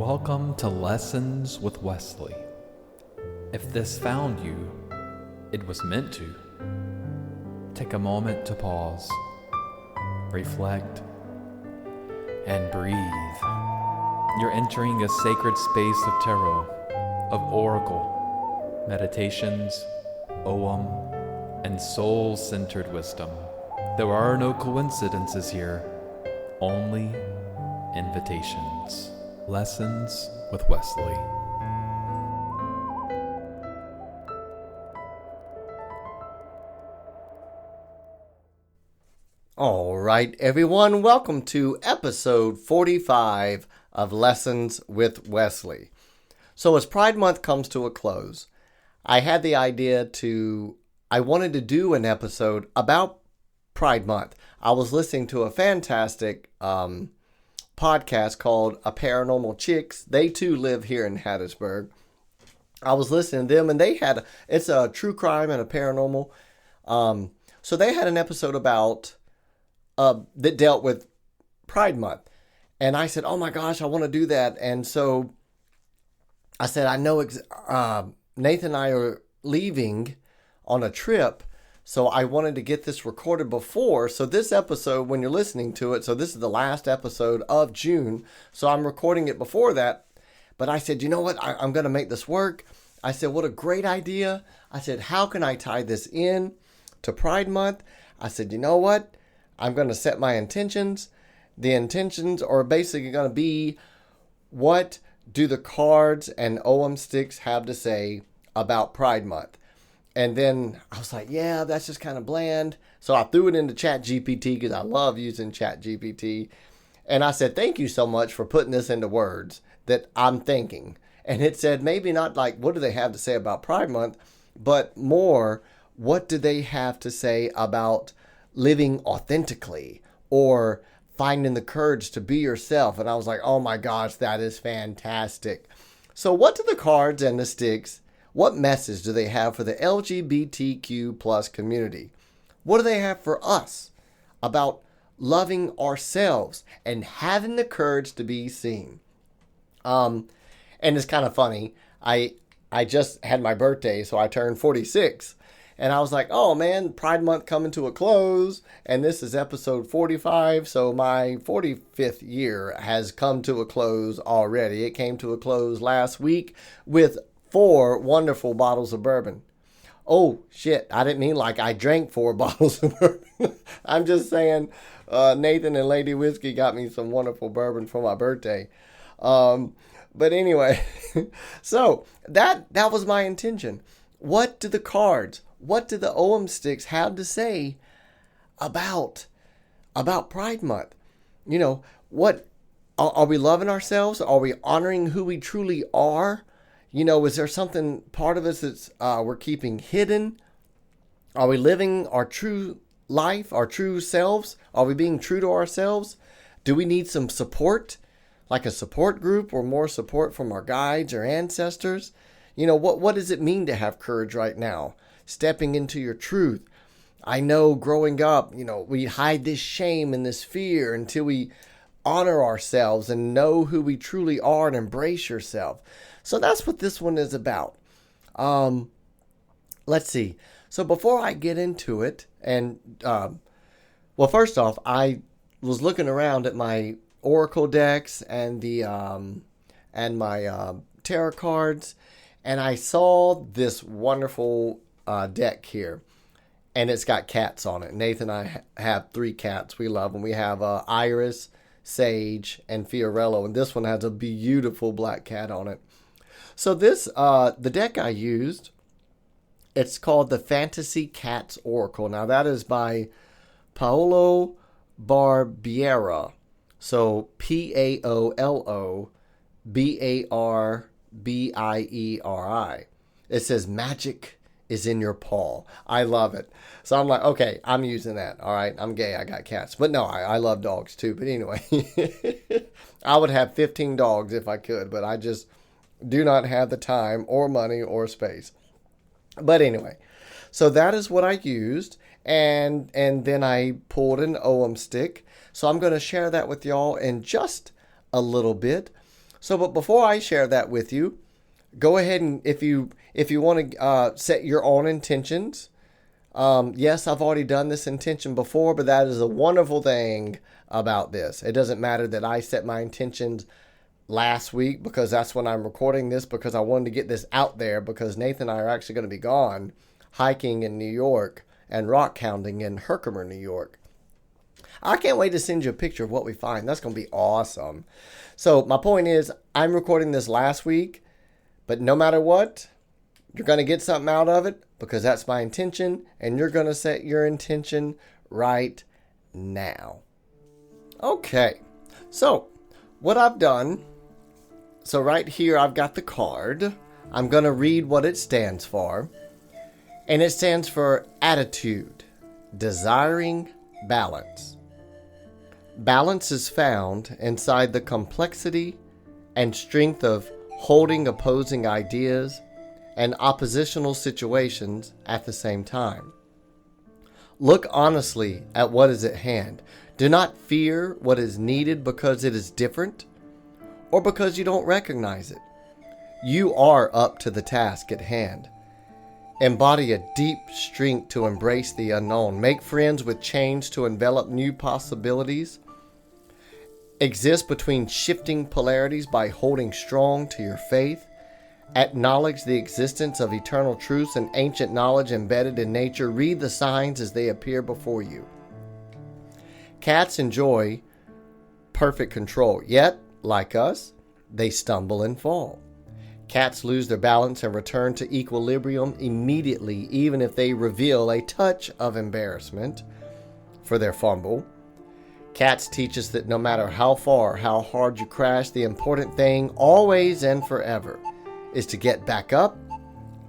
Welcome to Lessons with Wesley. If this found you, it was meant to. Take a moment to pause, reflect, and breathe. You're entering a sacred space of tarot, of oracle, meditations, Ogham, and soul-centered wisdom. There are no coincidences here, only invitations. Lessons with Wesley. All right, everyone, welcome to episode 45 of Lessons with Wesley. So as Pride Month comes to a close, I had the idea I wanted to do an episode about Pride Month. I was listening to a fantastic podcast called A Paranormal Chicks. They too live here in Hattiesburg. I was listening to them and it's a true crime and a paranormal. So they had an episode about that dealt with Pride Month. And I said, oh my gosh, I want to do that. And so I said, I know Nathan and I are leaving on a trip. So I wanted to get this recorded before. So this episode, when you're listening to it, so this is the last episode of June. So I'm recording it before that. But I said, you know what? I'm going to make this work. I said, what a great idea. I said, how can I tie this in to Pride Month? I said, you know what? I'm going to set my intentions. The intentions are basically going to be, what do the cards and Ogham Sticks have to say about Pride Month? And then I was like, yeah, that's just kind of bland. So I threw it into ChatGPT because I love using ChatGPT. And I said, thank you so much for putting this into words that I'm thinking. And it said, maybe not like, what do they have to say about Pride Month, but more, what do they have to say about living authentically or finding the courage to be yourself? And I was like, oh my gosh, that is fantastic. So what do the cards and the sticks, what message do they have for the LGBTQ plus community? What do they have for us about loving ourselves and having the courage to be seen? And it's kind of funny. I just had my birthday, so I turned 46. And I was like, oh man, Pride Month coming to a close. And this is episode 45. So my 45th year has come to a close already. It came to a close last week with 4 wonderful bottles of bourbon. Oh, shit. I didn't mean like I drank 4 bottles of bourbon. I'm just saying Nathan and Lady Whiskey got me some wonderful bourbon for my birthday. But anyway, so that was my intention. What do the cards, what do the Ogham Sticks have to say about Pride Month? You know, what are we loving ourselves? Are we honoring who we truly are? You know, is there something, part of us that's we're keeping hidden? Are we living our true life, our true selves? Are we being true to ourselves? Do we need some support, like a support group or more support from our guides or ancestors? You know, what does it mean to have courage right now? Stepping into your truth. I know growing up, you know, we hide this shame and this fear until we honor ourselves and know who we truly are and embrace yourself. So that's what this one is about. Let's see. So before I get into it, and well, first off, I was looking around at my oracle decks and my tarot cards, and I saw this wonderful deck here, and it's got cats on it. Nathan and I have 3 cats. We love them. We have Iris, Sage, and Fiorello, and this one has a beautiful black cat on it. So this, the deck I used, it's called the Fantasy Cats Oracle. Now that is by Paolo Barbiera. So PaoloBarbieri. It says magic is in your paw. I love it. So I'm like, okay, I'm using that. All right, I'm gay. I got cats. But no, I love dogs too. But anyway, I would have 15 dogs if I could, but I just do not have the time or money or space. But anyway, so that is what I used. And then I pulled an Ogham stick. So I'm going to share that with y'all in just a little bit. So, but before I share that with you, go ahead and if you want to set your own intentions. Yes, I've already done this intention before, but that is a wonderful thing about this. It doesn't matter that I set my intentions last week, because that's when I'm recording this, because I wanted to get this out there, because Nathan and I are actually going to be gone hiking in New York and rock hounding in Herkimer, New York. I can't wait to send you a picture of what we find. That's going to be awesome. So my point is, I'm recording this last week, but no matter what, you're going to get something out of it, because that's my intention, and you're going to set your intention right now. Okay, so what I've done, so right here I've got the card. I'm going to read what it stands for, and it stands for attitude, desiring balance. Balance is found inside the complexity and strength of holding opposing ideas and oppositional situations at the same time. Look honestly at what is at hand. Do not fear what is needed because it is different or because you don't recognize it. You are up to the task at hand. Embody a deep strength to embrace the unknown. Make friends with change to envelop new possibilities. Exist between shifting polarities by holding strong to your faith. Acknowledge the existence of eternal truths and ancient knowledge embedded in nature. Read the signs as they appear before you. Cats enjoy perfect control, yet, like us, they stumble and fall. Cats lose their balance and return to equilibrium immediately, even if they reveal a touch of embarrassment for their fumble. Cats teach us that no matter how far, how hard you crash, the important thing, always and forever, is to get back up,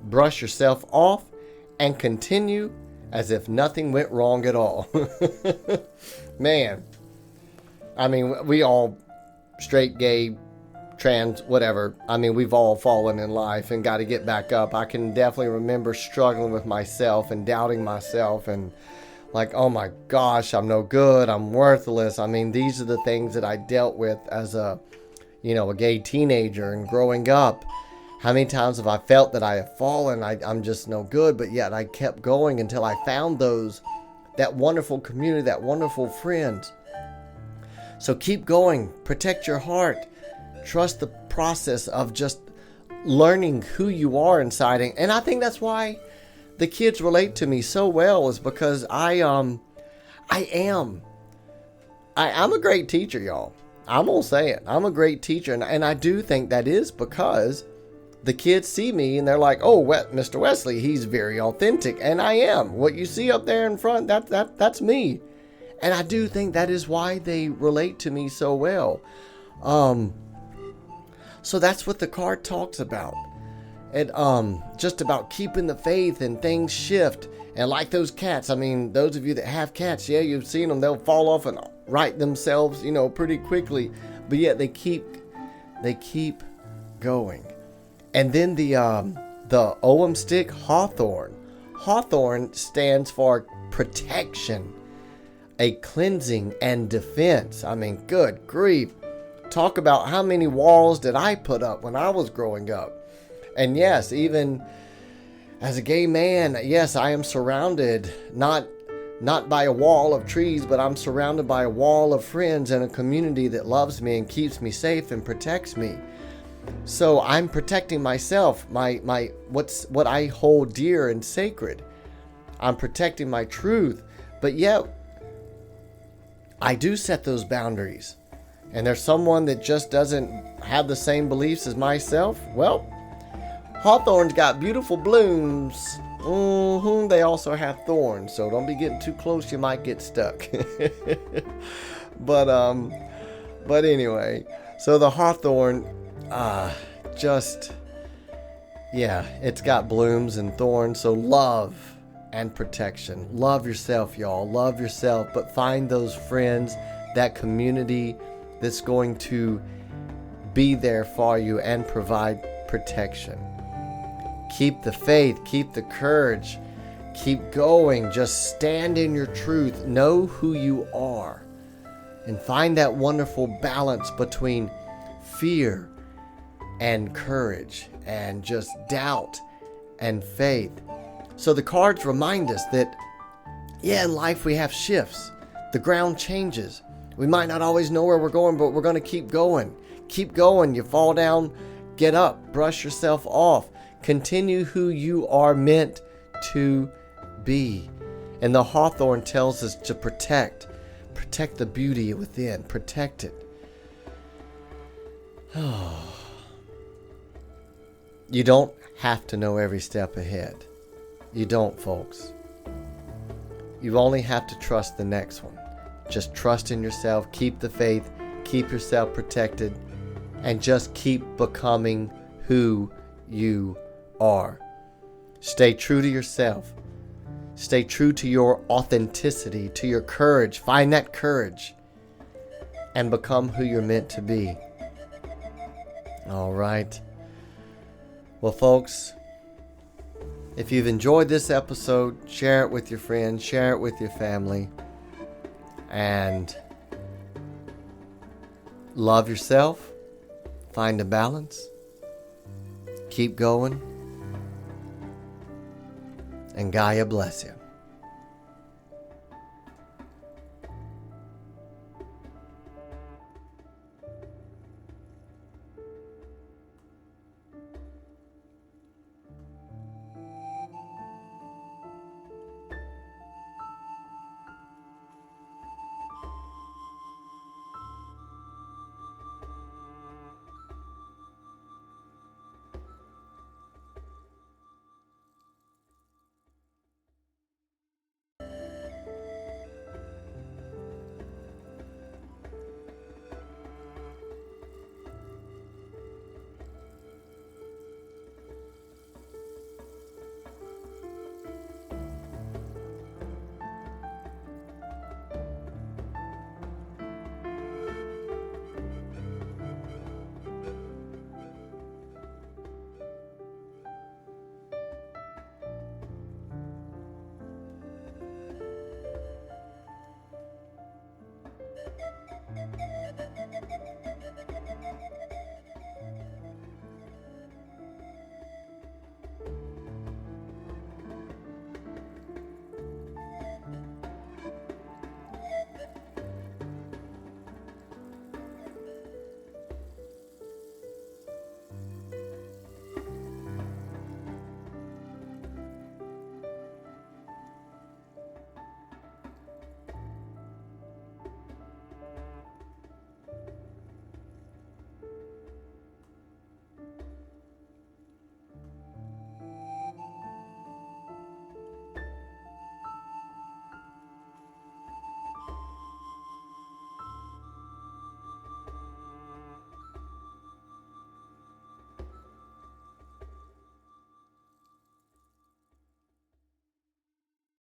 brush yourself off, and continue as if nothing went wrong at all. Man, I mean, we all, straight, gay, trans, whatever, I mean, we've all fallen in life and got to get back up. I can definitely remember struggling with myself and doubting myself and like, oh my gosh, I'm no good, I'm worthless. I mean, these are the things that I dealt with as a gay teenager and growing up. How many times have I felt that I have fallen, I'm just no good, but yet I kept going until I found that wonderful community, that wonderful friends. So keep going, protect your heart, trust the process of just learning who you are inside. And I think that's why the kids relate to me so well, is because I'm a great teacher, y'all. I'm gonna say it. I'm a great teacher, and I do think that is because the kids see me and they're like, "Oh, Mr. Wesley, he's very authentic," and I am. What you see up there in front, that's me, and I do think that is why they relate to me so well. So that's what the card talks about. And just about keeping the faith, and things shift. And like those cats, I mean, those of you that have cats, yeah, you've seen them. They'll fall off and right themselves, pretty quickly. But yet they keep going. And then the Ogham Stick, Hawthorn. Hawthorn stands for protection, a cleansing and defense. I mean, good grief. Talk about how many walls did I put up when I was growing up. And yes, even as a gay man, yes, I am surrounded, not by a wall of trees, but I'm surrounded by a wall of friends and a community that loves me and keeps me safe and protects me. So I'm protecting myself, what I hold dear and sacred. I'm protecting my truth, but yet I do set those boundaries. And there's someone that just doesn't have the same beliefs as myself. Well, Hawthorn's got beautiful blooms. They also have thorns, so don't be getting too close, you might get stuck. But anyway, so the Hawthorn, it's got blooms and thorns. So love and protection. Love yourself, y'all. Love yourself, but find those friends, that community that's going to be there for you and provide protection. Keep the faith, keep the courage, keep going. Just stand in your truth. Know who you are. And find that wonderful balance between fear and courage and just doubt and faith. So the cards remind us that, yeah, in life we have shifts. The ground changes. We might not always know where we're going, but we're going to keep going. Keep going. You fall down, get up, brush yourself off. Continue who you are meant to be. And the Hawthorn tells us to protect the beauty within. Protect it. You don't have to know every step ahead. You don't, folks. You only have to trust the next one. Just trust in yourself. Keep the faith. Keep yourself protected. And just keep becoming who you are. Stay true to yourself. Stay true to your authenticity, to your courage. Find that courage. And become who you're meant to be. All right. Well, folks, if you've enjoyed this episode, share it with your friends, share it with your family, and love yourself. Find a balance. Keep going. And Gaia bless you.